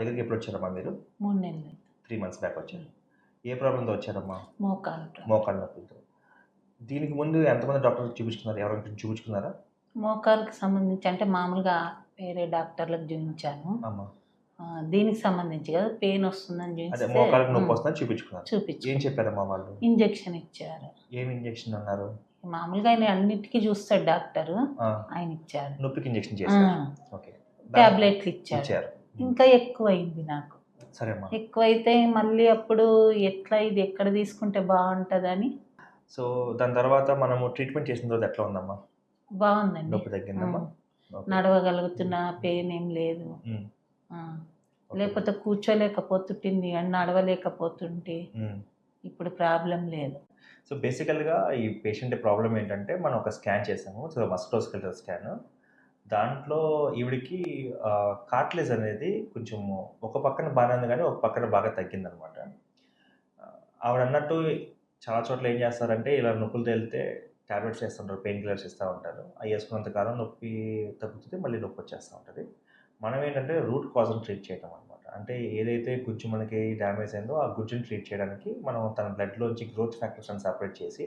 దగ్గరికి ఎప్పుడు వచ్చారమ్మా మీరు? 3 నెలలు. 3 మంత్స్ బ్యాక్ వచ్చారు. ఏ ప్రాబ్లంతో వచ్చారమ్మా? మోకాలు మోకాళ్ళ నొప్పులతో. దీనికి ముందు ఎంతమంది డాక్టర్లకు చూపించుకున్నారు? ఎవరైనా చూపించుకున్నారా? మోకాలుకి సంబంధించి అంటే మామూలుగా వేరే డాక్టర్లకు చూపించాను. అమ్మా దీనికి సంబంధించి కదా పెయిన్ వస్తుందని అదే చూపిస్తే మోకాళ్ళకి నొప్పి వస్తుందని చూపించుకున్నారు. ఏం చూపించుకున్నాను. చెప్పారమ్మా వాళ్ళు? ఇంజెక్షన్ ఇచ్చారు. ఏం ఇంజెక్షన్ అన్నారు? మామూలుగా ఆయన అన్నిటికీ చూస్తాడు డాక్టరు. ఆ, ఆయన ఇచ్చారు. నొప్పికి ఇంజెక్షన్ చేశారు. ఓకే. టాబ్లెట్లు ఇచ్చారు. ఇచ్చారు. ఇంకా ఎక్కువైంది నాకు. సరే అమ్మా. ఎక్కువైతే మళ్ళీ అప్పుడు ఎట్లా ఇది ఎక్కడ తీసుకుంటే బాగుంటుందని. సో దాని తర్వాత మనము ట్రీట్మెంట్ చేసిన తర్వాత ఎట్లా ఉందమ్మా? బాగుందండి. నొప్పి తగ్గిందమ్మా? ఓకే. నడవగలుగుతున్న పెయిన్ ఏం లేదు. ఉమ్, ఓకే. లేకపోతే కూర్చోలేకపోతుంటుంది అని నడవలేకపోతుంటే ఇప్పుడు ప్రాబ్లం లేదు. సో బేసికల్గా ఈ పేషెంట్ ప్రాబ్లం ఏంటంటే మనం ఒక స్కాన్ చేసాము. So musculoskeletal scan. దాంట్లో ఈవిడికి కార్టిలేజ్ అనేది కొంచెం ఒక పక్కన బాగానే ఉంది కానీ ఒక పక్కన బాగా తగ్గిందనమాట. ఆవిడ అన్నట్టు చాలా చోట్ల ఏం చేస్తారంటే ఇలా నొప్పులతో వెళ్తే ట్యాబ్లెట్స్ వేస్తుంటారు, పెయిన్ కిల్లర్స్ ఇస్తూ ఉంటారు. అవి వేసుకున్నంత కాలం నొప్పి తగ్గుతుంది, మళ్ళీ నొప్పి వచ్చేస్తూ ఉంటుంది. మనం ఏంటంటే రూట్ కాజ్ని ట్రీట్ చేయడం అనమాట. అంటే ఏదైతే గుజ్జు మనకి డ్యామేజ్ అయిందో ఆ గుజ్జుని ట్రీట్ చేయడానికి మనం తన బ్లడ్లోంచి గ్రోత్ ఫ్యాక్టర్స్ అని సపరేట్ చేసి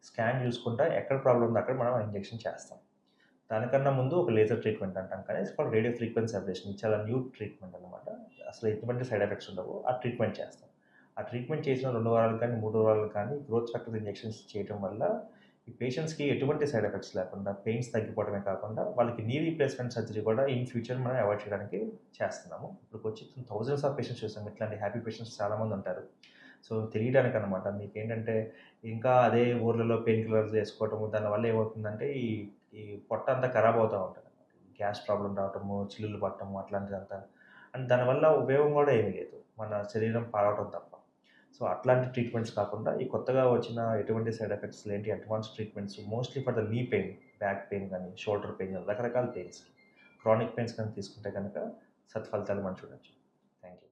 స్కాన్ చూసుకుంటా ఎక్కడ ప్రాబ్లం ఉందో అక్కడ మనం ఇంజెక్షన్ చేస్తాం. దానికన్నా ముందు ఒక లేజర్ ట్రీట్మెంట్ అంటాం కానీ ఇట్స్ రేడియో ఫ్రీక్వెన్సీ అబ్లేషన్. చాలా న్యూ ట్రీట్మెంట్ అనమాట. అసలు ఎటువంటి సైడ్ ఎఫెక్ట్స్ ఉండవు. ఆ ట్రీట్మెంట్ చేస్తాం. ఆ ట్రీట్మెంట్ చేసిన 2 వారాలు కానీ 3 వారాలు కానీ గ్రోత్ ఫ్యాక్టర్ ఇంజెక్షన్స్ చేయడం వల్ల ఈ పేషెంట్స్కి ఎటువంటి సైడ్ ఎఫెక్ట్స్ లేకుండా పెయిన్స్ తగ్గిపోవడమే కాకుండా వాళ్ళకి నీ రీప్లేస్మెంట్ సర్జరీ కూడా ఇన్ ఫ్యూచర్ మనం అవాయిడ్ చేయడానికి చేస్తున్నాము. ఇప్పుడు వచ్చి థౌజండ్స్ ఆఫ్ పేషెంట్స్ చూసాం. ఇట్లాంటి హ్యాపీ పేషెంట్స్ చాలామంది ఉంటారు. సో తెలియడానికి అనమాట మీకు ఏంటంటే ఇంకా అదే ఊర్లలో పెయిన్ కిల్లర్స్ వేసుకోవటము దానివల్ల ఏమవుతుందంటే ఈ ఈ పొట్ట అంతా ఖరాబ్ అవుతూ ఉంటుంది. గ్యాస్ ప్రాబ్లం రావటము, చిల్లులు పట్టడము అట్లాంటిదంతా. అండ్ దానివల్ల ఉపయోగం కూడా ఏమీ లేదు, మన శరీరం పాడవటం తప్ప. సో అట్లాంటి ట్రీట్మెంట్స్ కాకుండా ఈ కొత్తగా వచ్చిన ఎటువంటి సైడ్ ఎఫెక్ట్స్ ఏంటి advance treatments mostly for the knee pain, back pain కానీ షోల్డర్ పెయిన్ కానీ రకరకాల పెయిన్స్, క్రానిక్ పెయిన్స్ కానీ తీసుకుంటే కనుక సత్ఫలితాలు మనం చూడొచ్చు. Thank you.